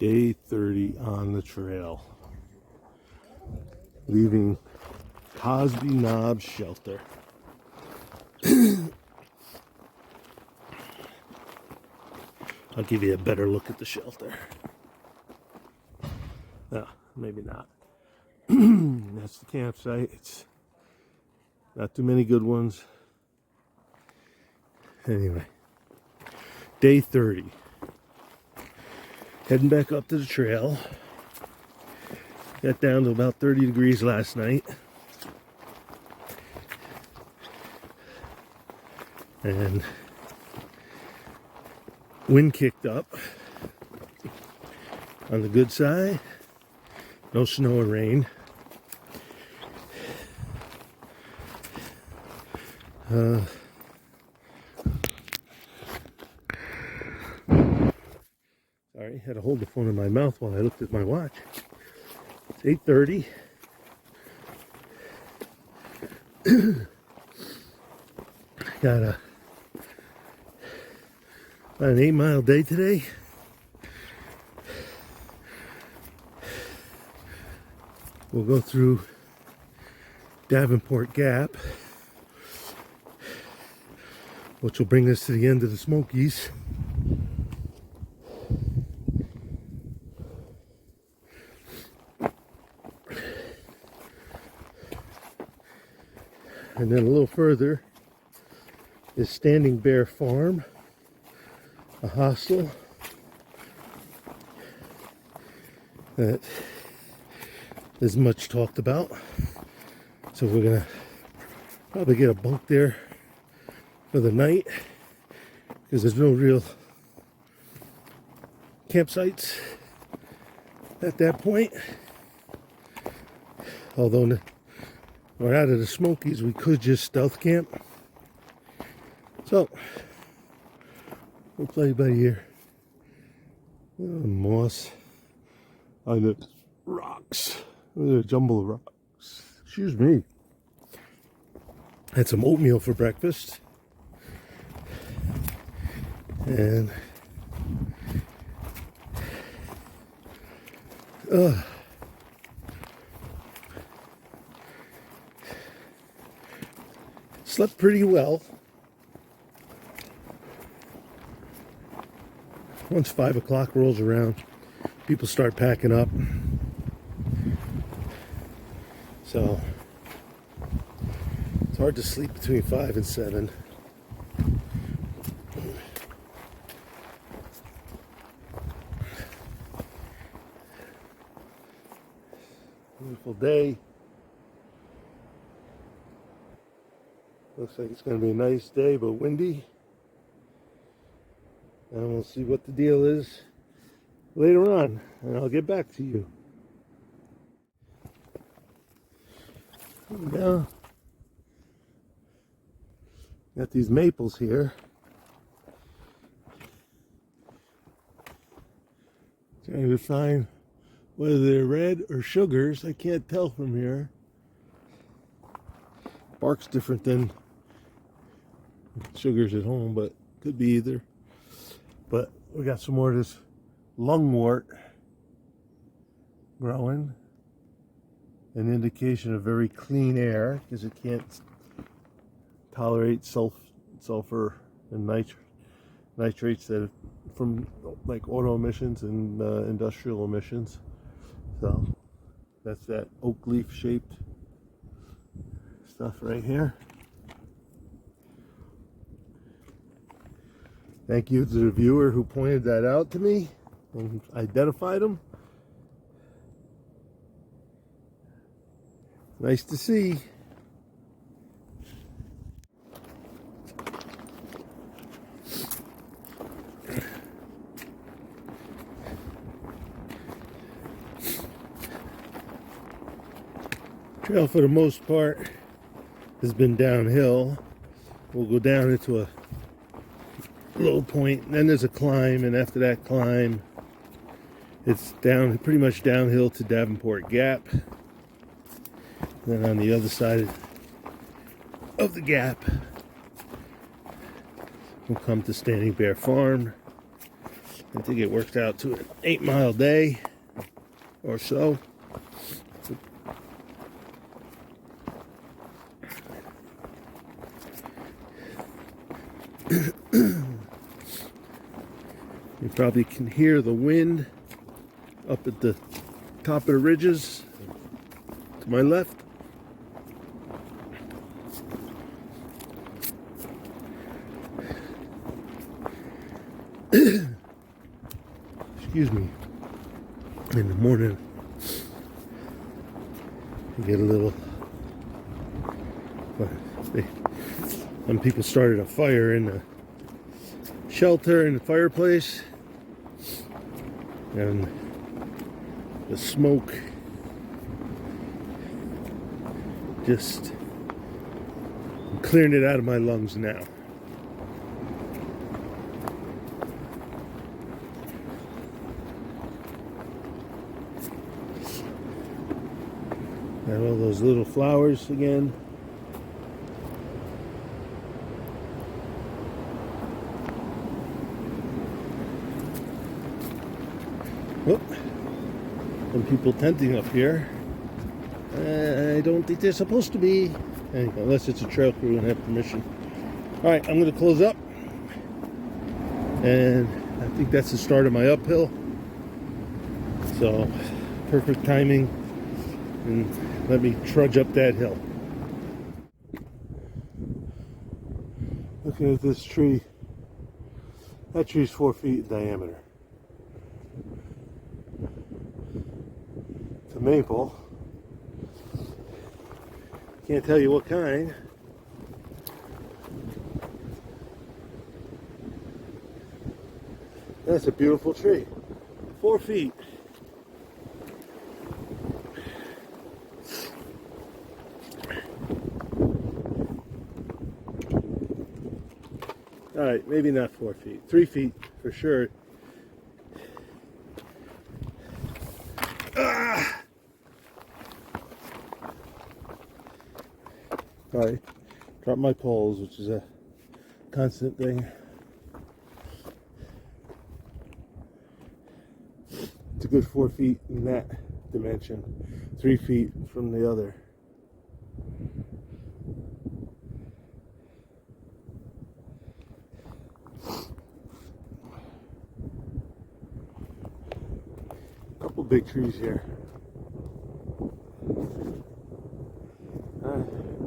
Day 30 on the trail. Leaving Cosby Knob Shelter. I'll give you a better look at the shelter. No, maybe not. That's the campsite. It's not too many good ones. Anyway, day 30. Heading back up to the trail. Got down to about 30 degrees last night. And wind kicked up. On the good side, no snow or rain. Sorry, had to hold the phone in my mouth while I looked at my watch. It's 8:30. Got about an 8-mile day today. We'll go through Davenport Gap, which will bring us to the end of the Smokies. And then a little further is Standing Bear Farm, a hostel that is much talked about. So we're gonna probably get a bunk there for the night because there's no real campsites at that point. Although we're out of the Smokies, we could just stealth camp. So we'll play by ear. Moss on the rocks. Look at a jumble of rocks. Excuse me. Had some oatmeal for breakfast. And slept pretty well. Once 5 o'clock rolls around, people start packing up. So it's hard to sleep between 5 and 7. Beautiful day. Looks like it's going to be a nice day, but windy. And we'll see what the deal is later on, and I'll get back to you. Now, got these maples here. Trying to find whether they're red or sugars. I can't tell from here. Bark's different than sugars at home, but could be either. But we got some more of this lungwort growing. An indication of very clean air because it can't tolerate sulfur and nitrates that from like auto emissions and industrial emissions. So that's that oak leaf shaped stuff right here. Thank you to the viewer who pointed that out to me and identified them. Nice to see. Trail for the most part has been downhill. We'll go down into a low point, and then there's a climb, and after that climb it's down pretty much downhill to Davenport Gap. Then on the other side of the gap we'll come to Standing Bear Farm, I think it worked out to an 8-mile day or so. You probably can hear the wind up at the top of the ridges to my left. Excuse me. In the morning, you get a little. Some people started a fire in the shelter in the fireplace, and the smoke just clearing it out of my lungs now. Got all those little flowers again. Oh, some people tenting up here. I don't think they're supposed to be. Anyway, unless it's a trail crew and have permission. Alright, I'm going to close up. And I think that's the start of my uphill. So, perfect timing. And let me trudge up that hill. Looking at this tree. That tree's 4 feet in diameter. It's a maple. Can't tell you what kind. That's a beautiful tree. 4 feet. Alright, maybe not 4 feet. 3 feet for sure. Sorry, drop my poles, which is a constant thing. It's a good 4 feet in that dimension, 3 feet from the other. Couple big trees here.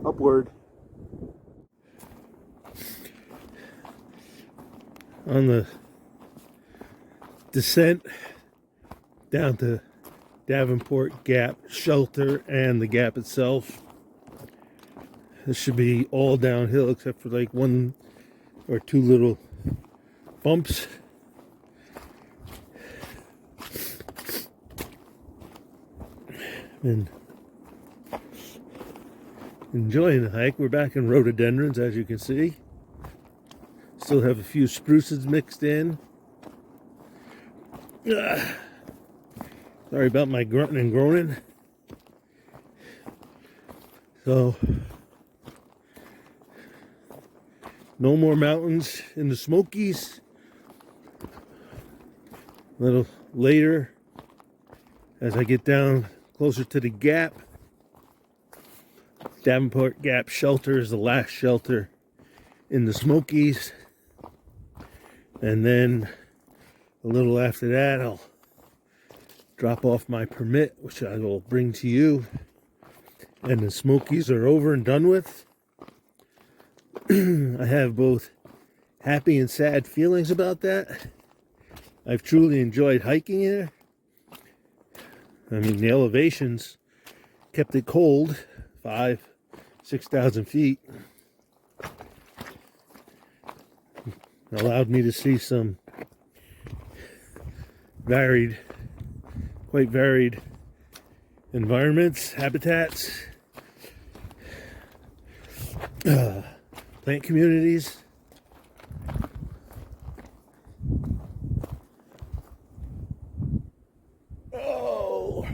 Upward. On the descent down to Davenport Gap Shelter and the gap itself. This should be all downhill except for like 1 or 2 little bumps. And enjoying the hike. We're back in rhododendrons, as you can see. Still have a few spruces mixed in. Sorry about my grunting and groaning. So, no more mountains in the Smokies. A little later, as I get down closer to the gap. Davenport Gap Shelter is the last shelter in the Smokies. And then a little after that, I'll drop off my permit, which I will bring to you. And the Smokies are over and done with. I have both happy and sad feelings about that. I've truly enjoyed hiking here. I mean, the elevations kept it cold, 6,000 feet. Allowed me to see some quite varied environments, habitats, plant communities. Oh,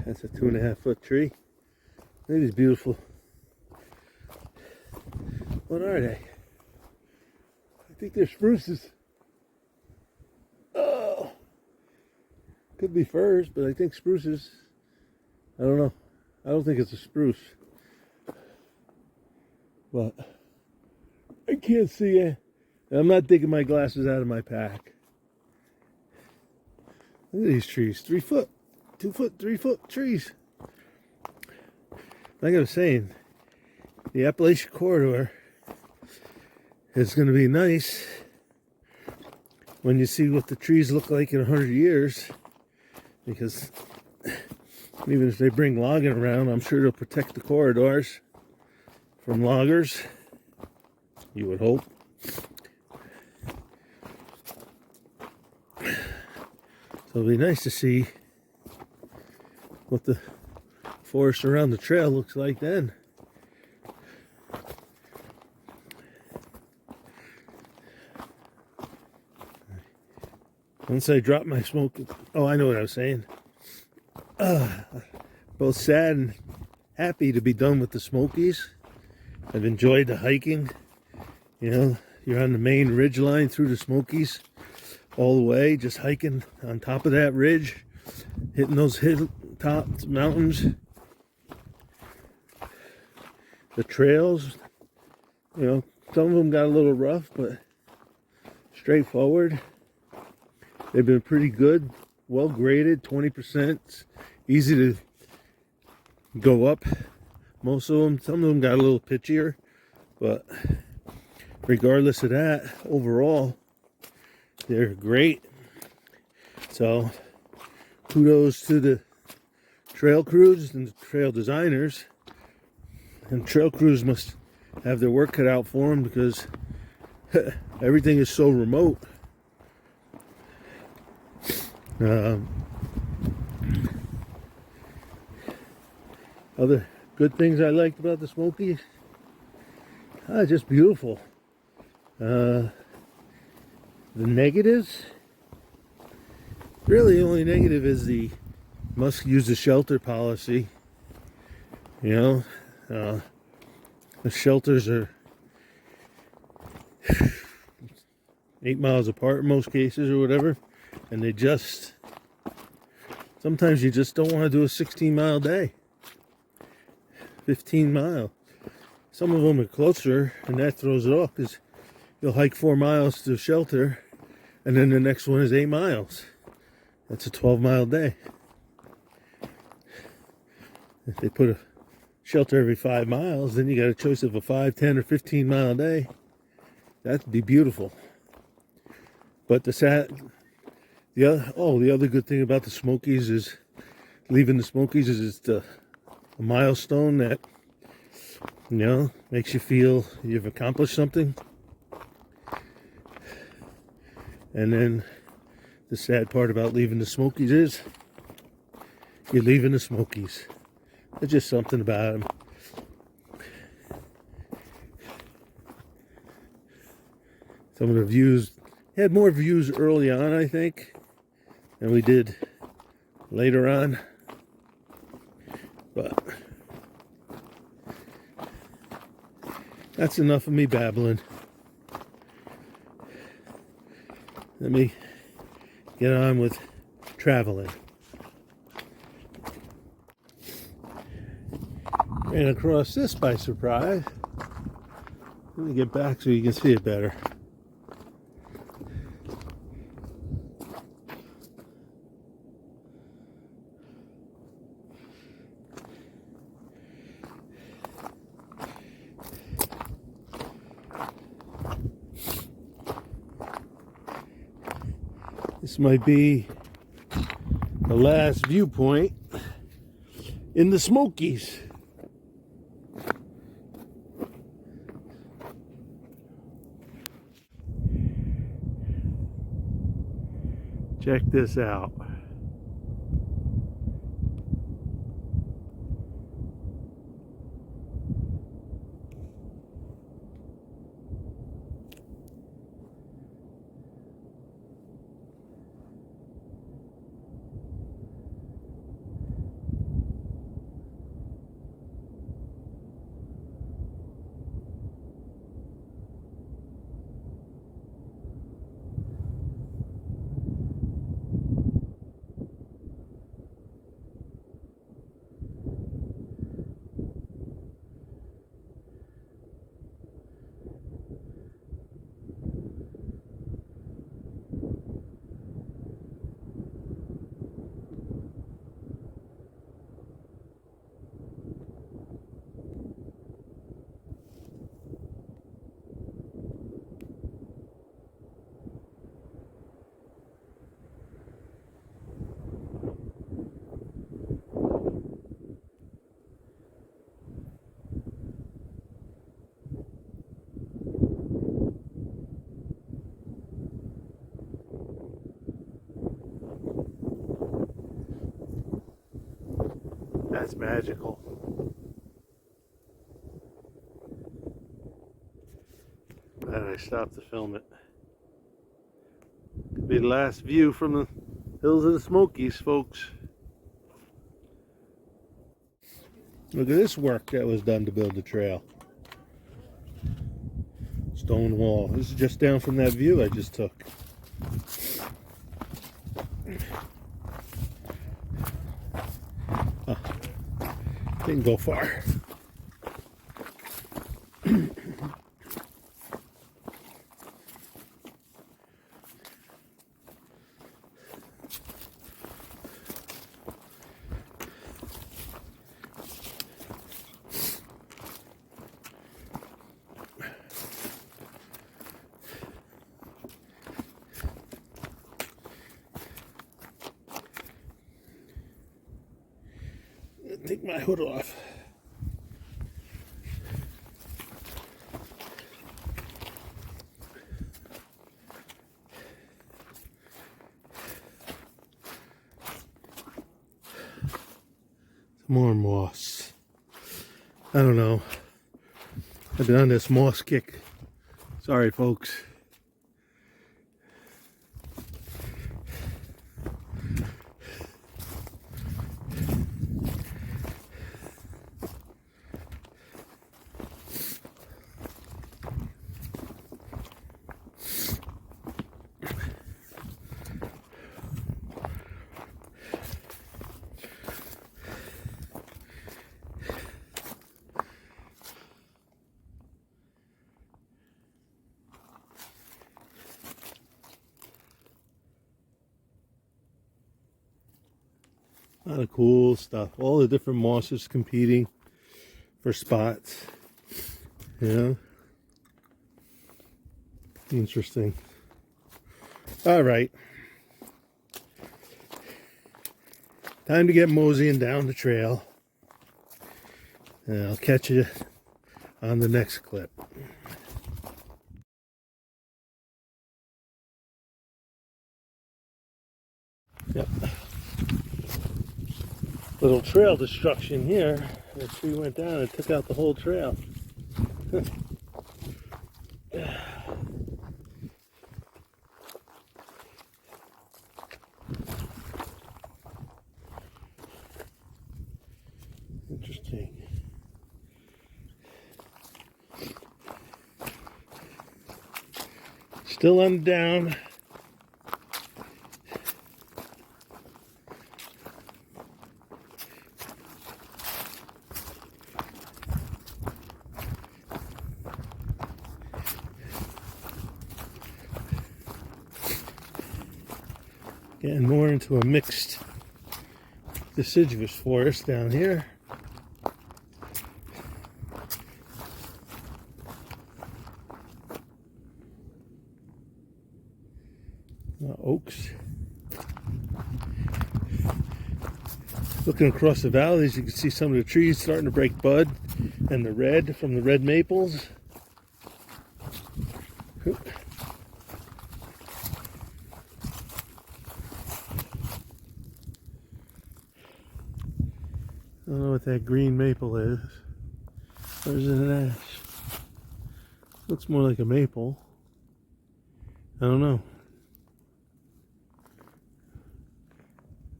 that's a 2.5-foot tree. It is beautiful. What are they? I think they're spruces. Could be firs, but I think spruces. I don't know. I don't think it's a spruce. But I can't see it. I'm not digging my glasses out of my pack. Look at these trees. 3 foot, 2 foot, 3 foot trees. Like I was saying, the Appalachian corridor is going to be nice when you see what the trees look like in 100 years. Because even if they bring logging around, I'm sure they'll protect the corridors from loggers. You would hope. So it'll be nice to see what the forest around the trail looks like then. Once I drop my smoke, oh, I know what I was saying. Both sad and happy to be done with the Smokies. I've enjoyed the hiking. You know, you're on the main ridge line through the Smokies all the way, just hiking on top of that ridge, hitting those hilltop mountains. The trails, you know, some of them got a little rough, but straightforward. They've been pretty good, well graded, 20%. Easy to go up. Most of them, some of them got a little pitchier, but regardless of that, overall, they're great. So, kudos to the trail crews and the trail designers. And trail crews must have their work cut out for them because everything is so remote. Other good things I liked about the Smokies, just beautiful. The negatives, really the only negative is the must use the shelter policy. You know, the shelters are 8 miles apart in most cases or whatever, and they just, sometimes you just don't want to do a 16-mile day, 15 mile. Some of them are closer, and that throws it off because you'll hike 4 miles to the shelter, and then the next one is 8 miles. That's a 12-mile day. If they put a shelter every 5 miles, then you got a choice of a 5, 10, or 15-mile day. That'd be beautiful. But the other good thing about the Smokies is, leaving the Smokies is it's a milestone that, you know, makes you feel you've accomplished something. And then the sad part about leaving the Smokies is you're leaving the Smokies. There's just something about them. Some of the views had more views early on, I think, than we did later on. But that's enough of me babbling. Let me get on with traveling. Ran across this by surprise. Let me get back so you can see it better. This might be the last viewpoint in the Smokies. Check this out. That's magical. And I stopped to film it. Could be the last view from the hills of the Smokies, folks. Look at this work that was done to build the trail. Stone wall. This is just down from that view I just took. Oh, didn't go far. Take my hood off. More moss. I don't know. I've been on this moss kick. Sorry, folks. A lot of cool stuff. All the different mosses competing for spots. Yeah. Interesting. All right. Time to get moseying down the trail. And I'll catch you on the next clip. Yep. Little trail destruction here. The tree went down and took out the whole trail. Interesting. Still on down. Getting more into a mixed deciduous forest down here. Oaks. Looking across the valleys, you can see some of the trees starting to break bud, and the red from the red maples. I don't know what that green maple is. Or is it an ash? Looks more like a maple. I don't know.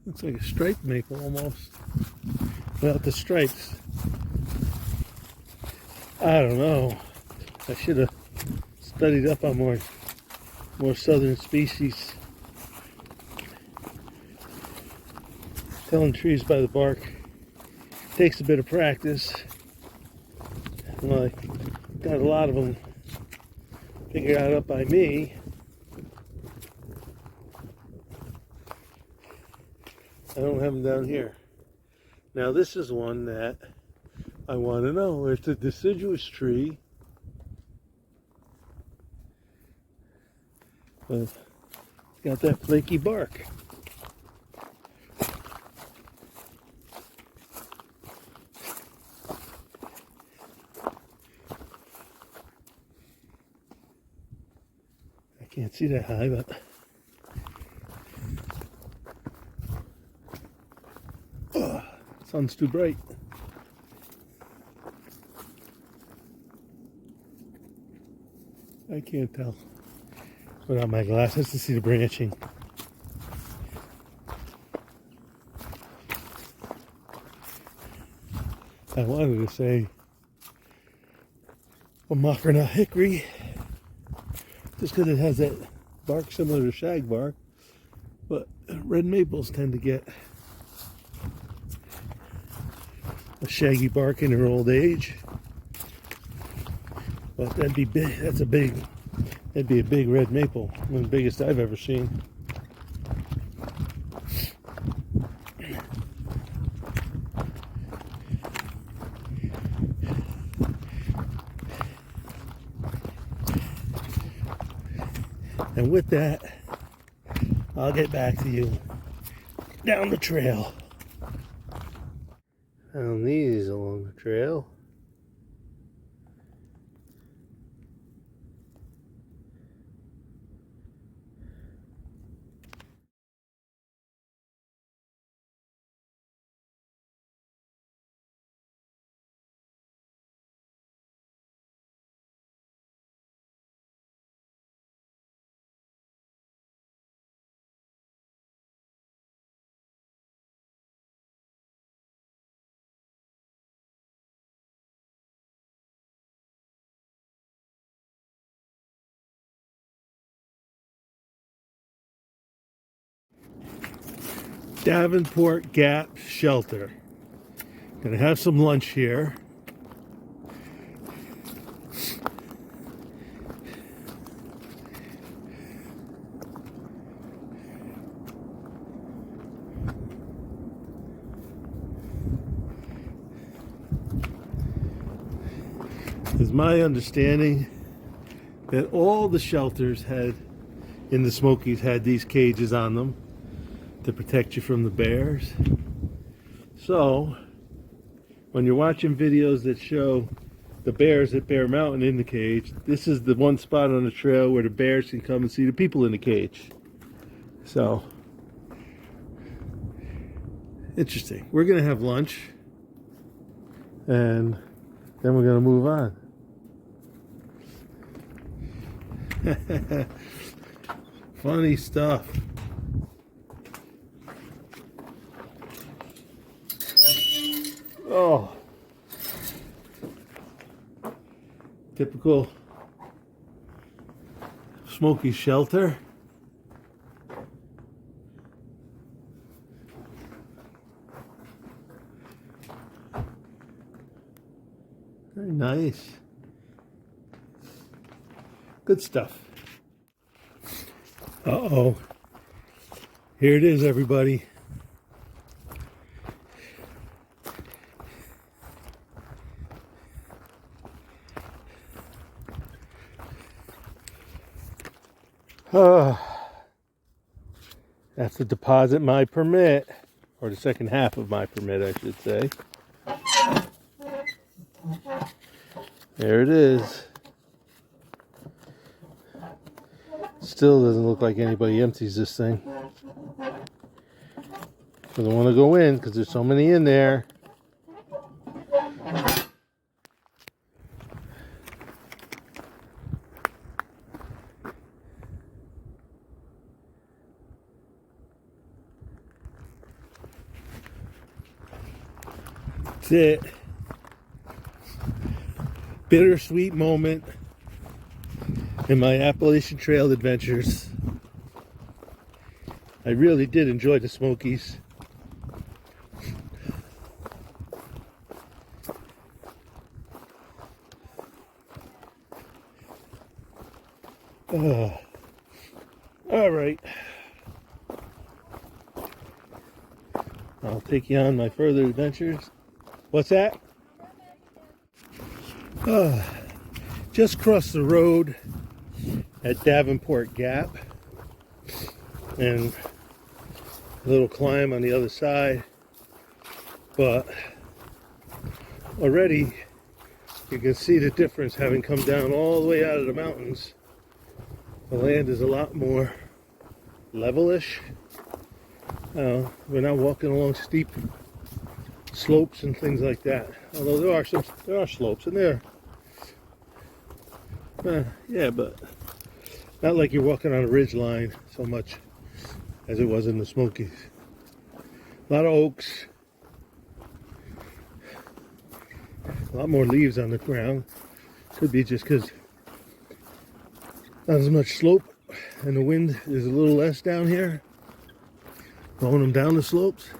Looks like a striped maple almost. Without the stripes. I don't know. I should have studied up on more southern species. Telling trees by the bark takes a bit of practice. Well, I got a lot of them figured out up by me. I don't have them down here. Now this is one that I want to know. It's a deciduous tree. But it's got that flaky bark. I can't see that high, but Sun's too bright. I can't tell without my glasses to see the branching. I wanted to say a mockernut hickory just because it has that bark similar to shagbark, but red maples tend to get a shaggy bark in their old age. But that'd be big. That'd be a big red maple, one of the biggest I've ever seen. And with that, I'll get back to you down the trail. Found these along the trail. Davenport Gap Shelter. Gonna have some lunch here. It's my understanding that all the shelters in the Smokies had these cages on them to protect you from the bears. So when you're watching videos that show the bears at Bear Mountain in the cage, this is the one spot on the trail where the bears can come and see the people in the cage. So interesting. We're gonna have lunch and then we're gonna move on. Funny stuff. Oh, typical Smoky shelter. Very nice. Good stuff. Uh-oh. Here it is, everybody. That's to deposit my permit, or the second half of my permit, I should say. There it is. Still doesn't look like anybody empties this thing. I don't want to go in because there's so many in there. That's it. Bittersweet moment in my Appalachian Trail adventures. I really did enjoy the Smokies. All right. I'll take you on my further adventures. What's that? Just crossed the road at Davenport Gap, and a little climb on the other side, but already you can see the difference having come down all the way out of the mountains. The land is a lot more levelish. We're not walking along steep slopes and things like that. Although there are slopes in there. Yeah, but not like you're walking on a ridge line so much as it was in the Smokies. A lot of oaks. A lot more leaves on the ground. Could be just because not as much slope and the wind is a little less down here, blowing them down the slopes.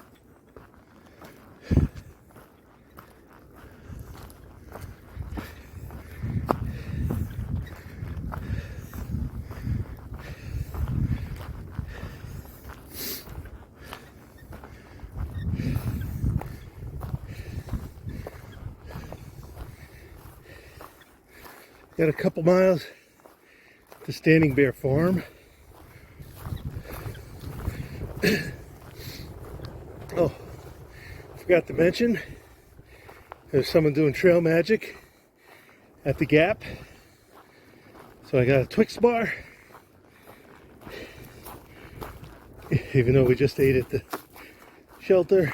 Got a couple miles to Standing Bear Farm. Oh, forgot to mention, there's someone doing trail magic at the Gap. So I got a Twix bar, even though we just ate at the shelter.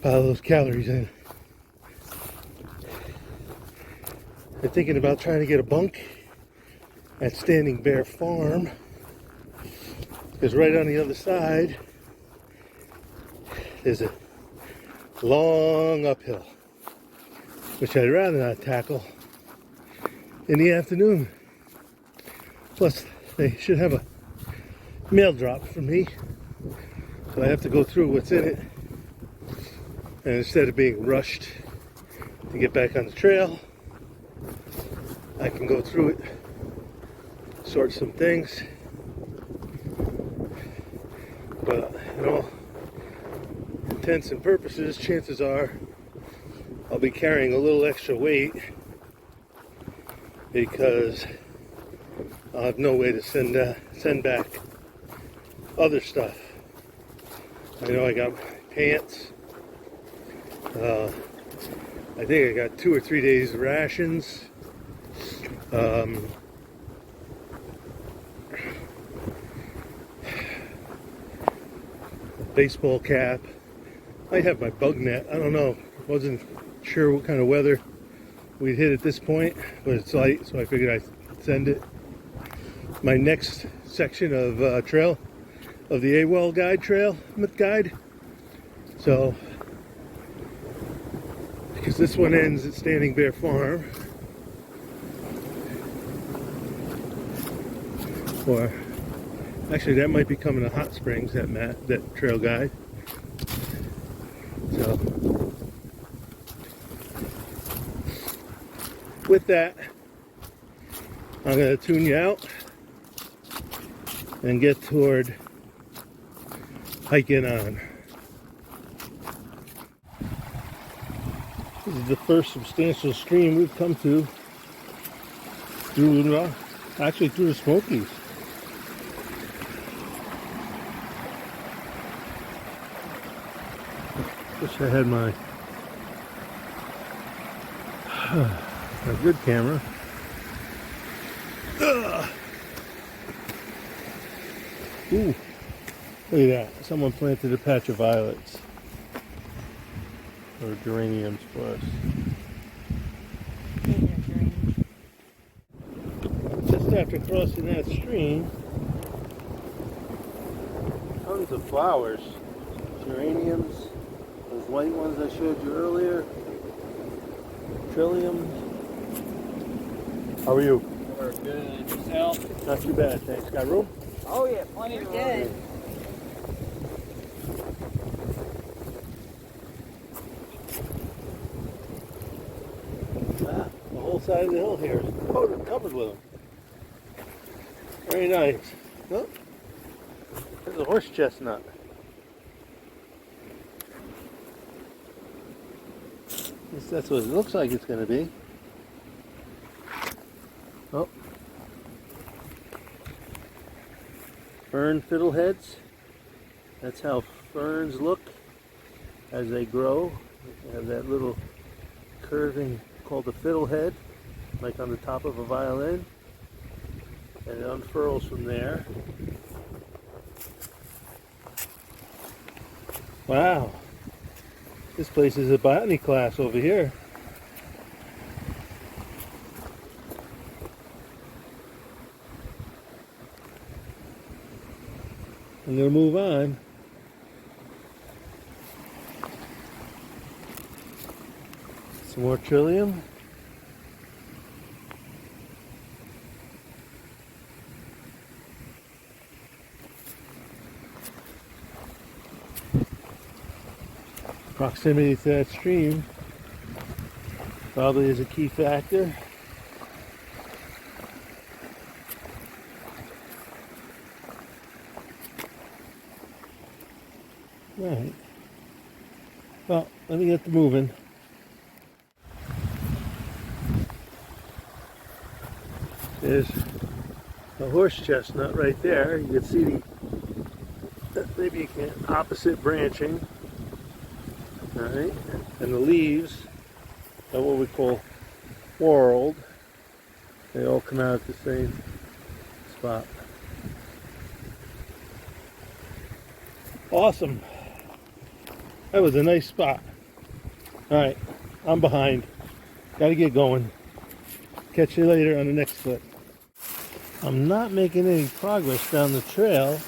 Pile those calories in. I'm thinking about trying to get a bunk at Standing Bear Farm, because right on the other side there's a long uphill, which I'd rather not tackle in the afternoon. Plus, they should have a mail drop for me, so I have to go through what's in it, and instead of being rushed to get back on the trail, I can go through it, sort some things. But in all intents and purposes, chances are I'll be carrying a little extra weight because I'll have no way to send back other stuff. I know I got pants. I think I got 2 or 3 days of rations. Baseball cap. Might have my bug net. I don't know. Wasn't sure what kind of weather we'd hit at this point, but it's light, so I figured I'd send it. My next section of trail of the AWOL guide. So, because this one ends at Standing Bear Farm, or actually that might be coming to Hot Springs, that trail guide. So with that, I'm going to tune you out and get toward hiking on. This is the first substantial stream we've come to through the Smokies. Wish I had my a good camera. Ooh, look at that. Someone planted a patch of violets or geraniums for us. Just after crossing that stream, tons of flowers. Geraniums, those white ones I showed you earlier. Trilliums. How are you? We're good. Yourself? Not too bad, thanks. Got room? Oh yeah, plenty of room. Ah, the whole side of the hill here is covered with them. Very nice. Oh, there's a horse chestnut. Guess that's what it looks like it's going to be. Oh. Fern fiddleheads. That's how ferns look as they grow. They have that little curving called the fiddlehead, like on the top of a violin. And it unfurls from there. Wow. This place is a botany class over here. I'm going to move on. Some more trillium. Proximity to that stream probably is a key factor. Right. Well, let me get to moving. There's a horse chestnut right there. You can see the maybe you can opposite branching. All right, and the leaves are what we call whorled. They all come out at the same spot. Awesome. That was a nice spot. All right, I'm behind. Gotta get going. Catch you later on the next clip. I'm not making any progress down the trail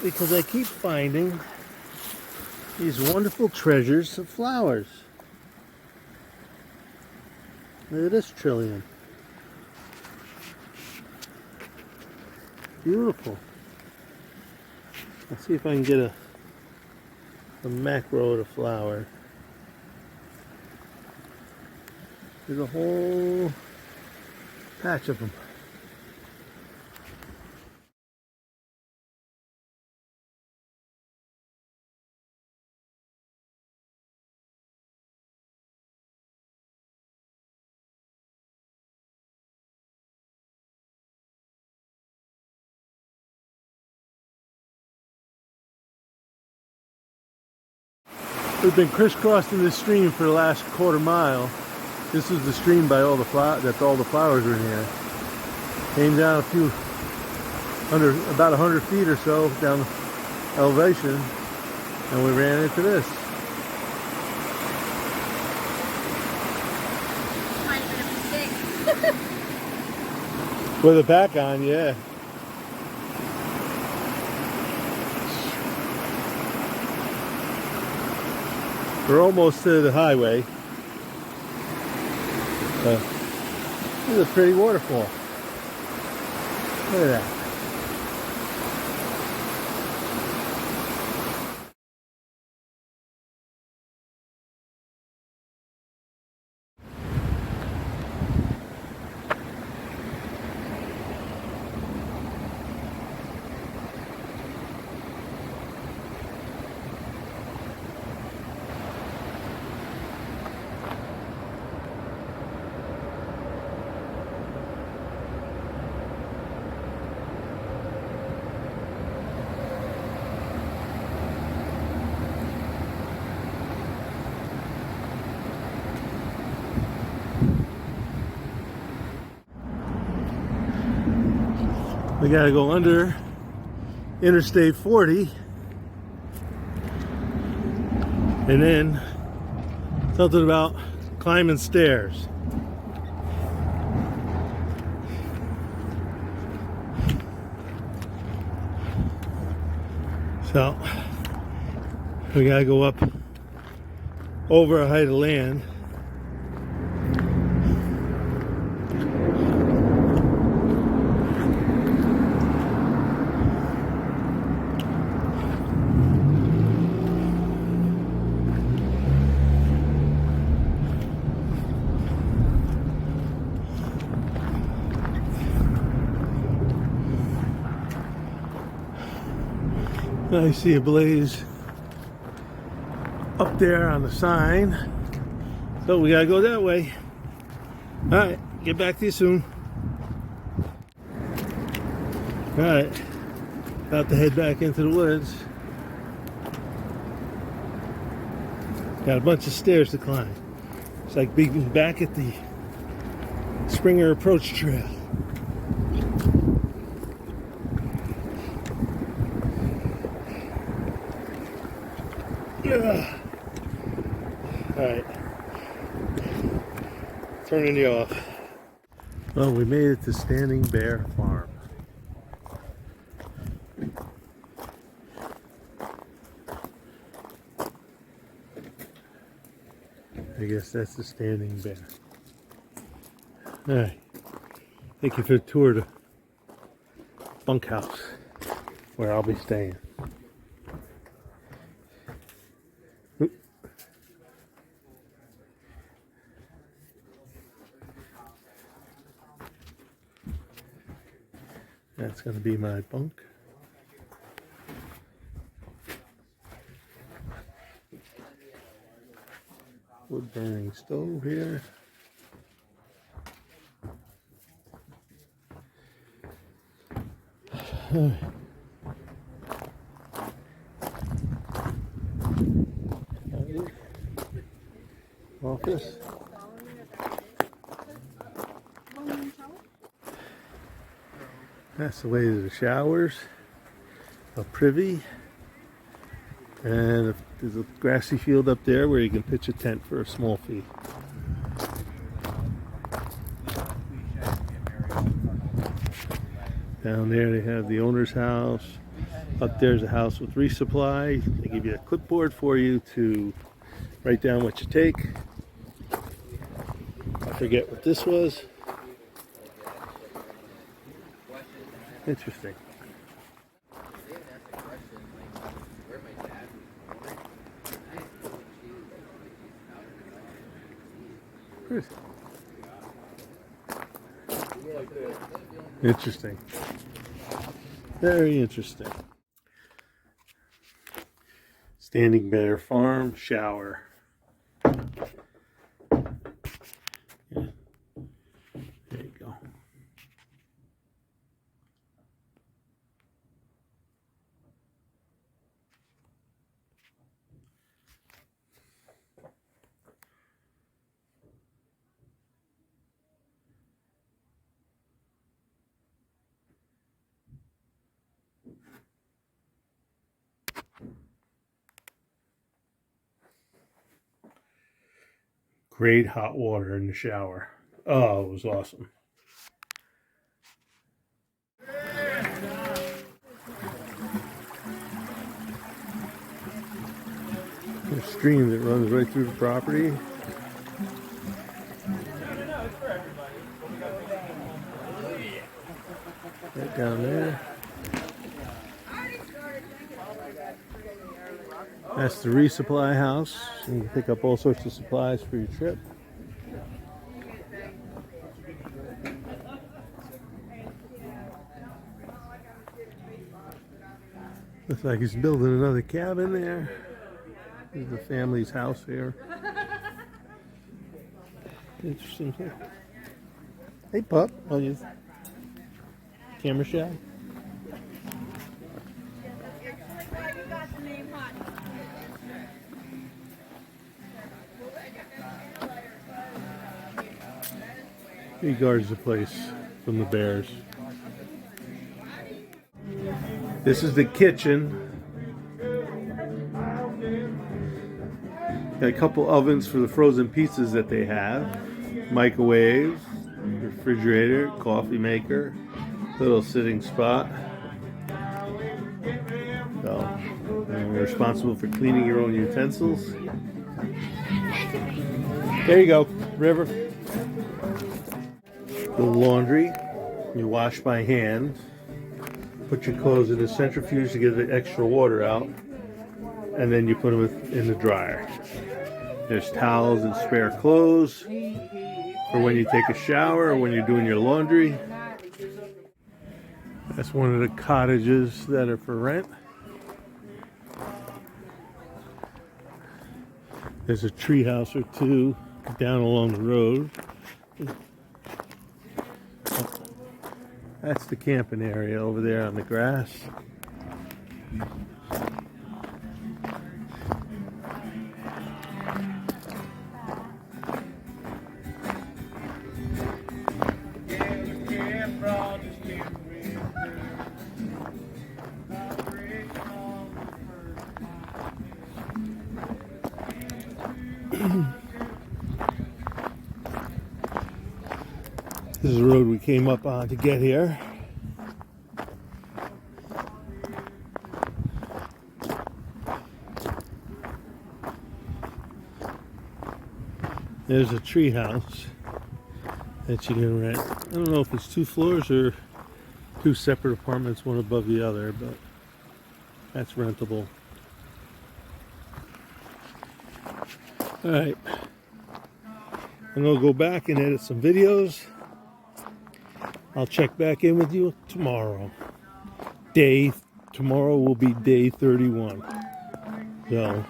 because I keep finding these wonderful treasures of flowers. Look at this trillium. Beautiful. Let's see if I can get a macro of the flower. There's a whole patch of them. We've been crisscrossing this stream for the last quarter mile. This is the stream by all the flowers are in here. Came down about 100 feet or so down elevation, and we ran into this. Might have been a mistake. With a back on, yeah. We're almost to the highway. This is a pretty waterfall. Look at that. We gotta go under Interstate 40 and then something about climbing stairs. So we gotta go up over a height of land. I see a blaze up there on the sign, so we gotta go that way. All right, get back to you soon. All right, about to head back into the woods. Got a bunch of stairs to climb. It's like being back at the Springer Approach Trail. Alright. Turning you off. Well, we made it to Standing Bear Farm. I guess that's the Standing Bear. Alright. Thank you for the tour to bunkhouse where I'll be staying. Oop. That's going to be my bunk. Wood burning stove here. Office. That's the way to the showers, a privy, and there's a grassy field up there where you can pitch a tent for a small fee. Down there they have the owner's house. Up there's a house with resupply. They give you a clipboard for you to write down what you take. I forget what this was. Interesting. Interesting. Very interesting. Standing Bear Farm shower. Yeah. There you go. Great hot water in the shower. Oh, it was awesome. There's a stream that runs right through the property. Right down there. That's the resupply house. You can pick up all sorts of supplies for your trip. Looks like he's building another cabin there. There's the family's house here. Interesting here. Hey pup, oh you camera shy? He guards the place from the bears. This is the kitchen. Got a couple ovens for the frozen pizzas that they have. Microwave, refrigerator, coffee maker, little sitting spot. So, you're responsible for cleaning your own utensils. There you go, River. The laundry, you wash by hand. Put your clothes in the centrifuge to get the extra water out, and then you put them in the dryer. There's towels and spare clothes for when you take a shower or when you're doing your laundry. That's one of the cottages that are for rent. There's a tree house or two down along the road. That's the camping area over there on the grass. is the road we came up on to get here. There's a tree house that you can rent. I don't know if it's 2 floors or 2 separate apartments, one above the other, but that's rentable. Alright, I'm going to go back and edit some videos. I'll check back in with you tomorrow. Tomorrow will be day 31. So,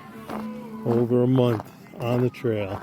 over a month on the trail.